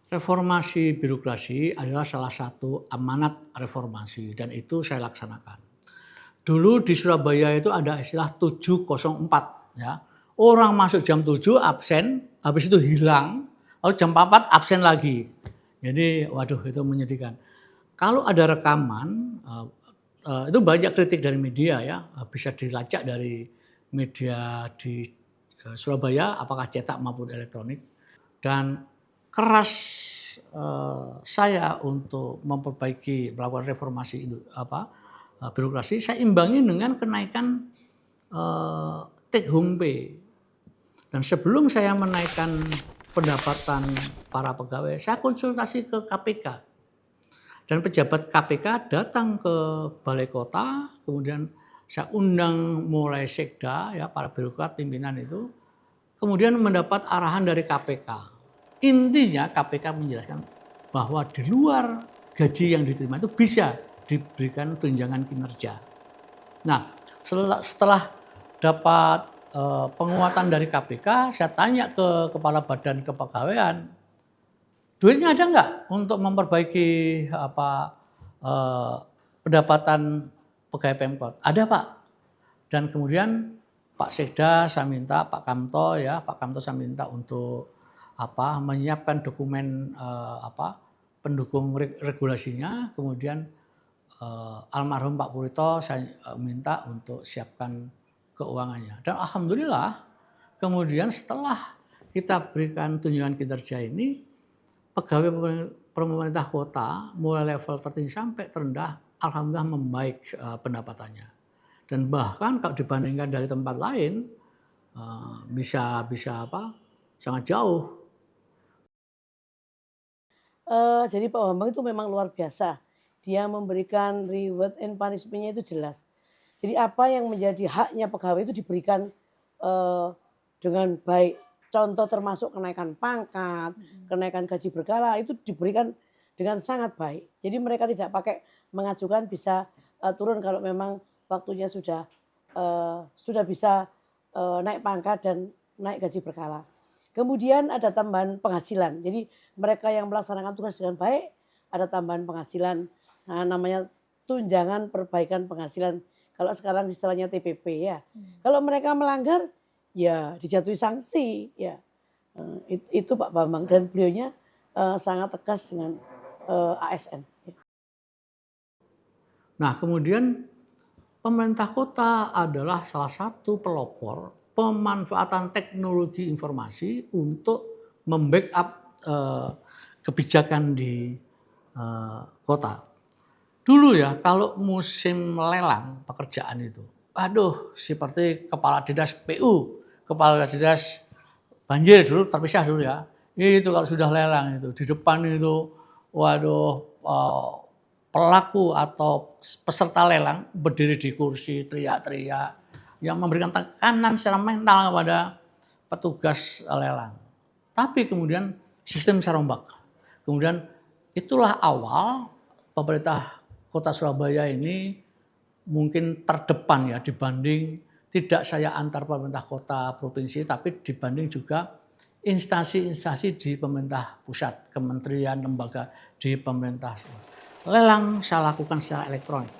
Reformasi birokrasi adalah salah satu amanat reformasi dan itu saya laksanakan. Dulu di Surabaya itu ada istilah 704 ya. Orang masuk jam 7 absen, habis itu hilang, lalu jam 4 absen lagi. Jadi waduh itu menyedihkan. Kalau ada rekaman, itu banyak kritik dari media ya, bisa dilacak dari media di Surabaya apakah cetak maupun elektronik. Dan keras saya untuk melakukan reformasi birokrasi, saya imbangi dengan kenaikan take home pay. Dan sebelum saya menaikkan pendapatan para pegawai, saya konsultasi ke KPK. Dan pejabat KPK datang ke Balai Kota, kemudian saya undang mulai sekda, ya para birokrat pimpinan itu, kemudian mendapat arahan dari KPK. Intinya KPK menjelaskan bahwa di luar gaji yang diterima itu bisa diberikan tunjangan kinerja. Nah, setelah dapat penguatan dari KPK, saya tanya ke Kepala Badan Kepegawaian, duitnya ada nggak untuk memperbaiki pendapatan pegawai Pemkot? Ada Pak. Dan kemudian Pak Sekda saya minta, Pak Kamto saya minta untuk menyiapkan dokumen pendukung regulasinya, kemudian almarhum Pak Purito saya minta untuk siapkan keuangannya. Dan alhamdulillah kemudian setelah kita berikan tunjangan kinerja ini, pegawai pemerintah kota mulai level tertinggi sampai terendah alhamdulillah membaik pendapatannya. Dan bahkan kalau dibandingkan dari tempat lain bisa sangat jauh. Jadi Pak Bambang itu memang luar biasa. Dia memberikan reward and punishment-nya itu jelas. Jadi apa yang menjadi haknya pegawai itu diberikan dengan baik. Contoh termasuk kenaikan pangkat, kenaikan gaji berkala itu diberikan dengan sangat baik. Jadi mereka tidak pakai mengajukan bisa turun kalau memang waktunya sudah bisa naik pangkat dan naik gaji berkala. Kemudian ada tambahan penghasilan. Jadi mereka yang melaksanakan tugas dengan baik ada tambahan penghasilan. Nah, namanya tunjangan perbaikan penghasilan. Kalau sekarang istilahnya TPP ya. Kalau mereka melanggar ya dijatuhi sanksi ya. Itu Pak Bambang dan beliaunya sangat tegas dengan ASN. Nah, kemudian pemerintah kota adalah salah satu pelopor pemanfaatan teknologi informasi untuk membackup kebijakan di kota. Dulu ya kalau musim lelang pekerjaan itu, aduh seperti kepala dinas PU, kepala dinas banjir dulu terpisah dulu ya. Itu kalau sudah lelang itu di depan itu, waduh pelaku atau peserta lelang berdiri di kursi teriak-teriak yang memberikan tekanan secara mental kepada petugas lelang. Tapi kemudian sistem bisa rombak. Kemudian itulah awal pemerintah Kota Surabaya ini mungkin terdepan ya dibanding tidak saya antar pemerintah kota provinsi, tapi dibanding juga instansi-instansi di pemerintah pusat, kementerian, lembaga di pemerintah. Lelang saya lakukan secara elektronik.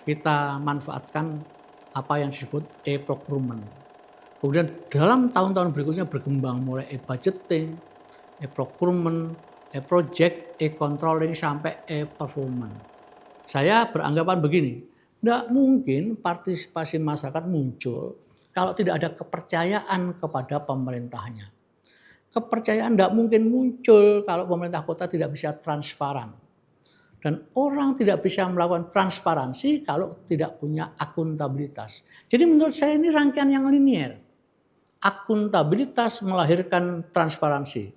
Kita manfaatkan apa yang disebut e-procurement. Kemudian dalam tahun-tahun berikutnya berkembang mulai e-budgeting, e-procurement, e-project, e-controlling sampai e-performance. Saya beranggapan begini, tidak mungkin partisipasi masyarakat muncul kalau tidak ada kepercayaan kepada pemerintahnya. Kepercayaan tidak mungkin muncul kalau pemerintah kota tidak bisa transparan. Dan orang tidak bisa melakukan transparansi kalau tidak punya akuntabilitas. Jadi menurut saya ini rangkaian yang linier. Akuntabilitas melahirkan transparansi.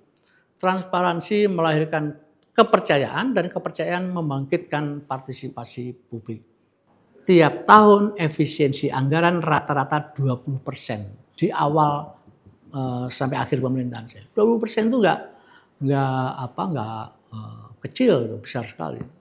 Transparansi melahirkan kepercayaan dan kepercayaan membangkitkan partisipasi publik. Tiap tahun efisiensi anggaran rata-rata 20% di awal sampai akhir pemerintahan saya. 20% itu enggak kecil, besar sekali.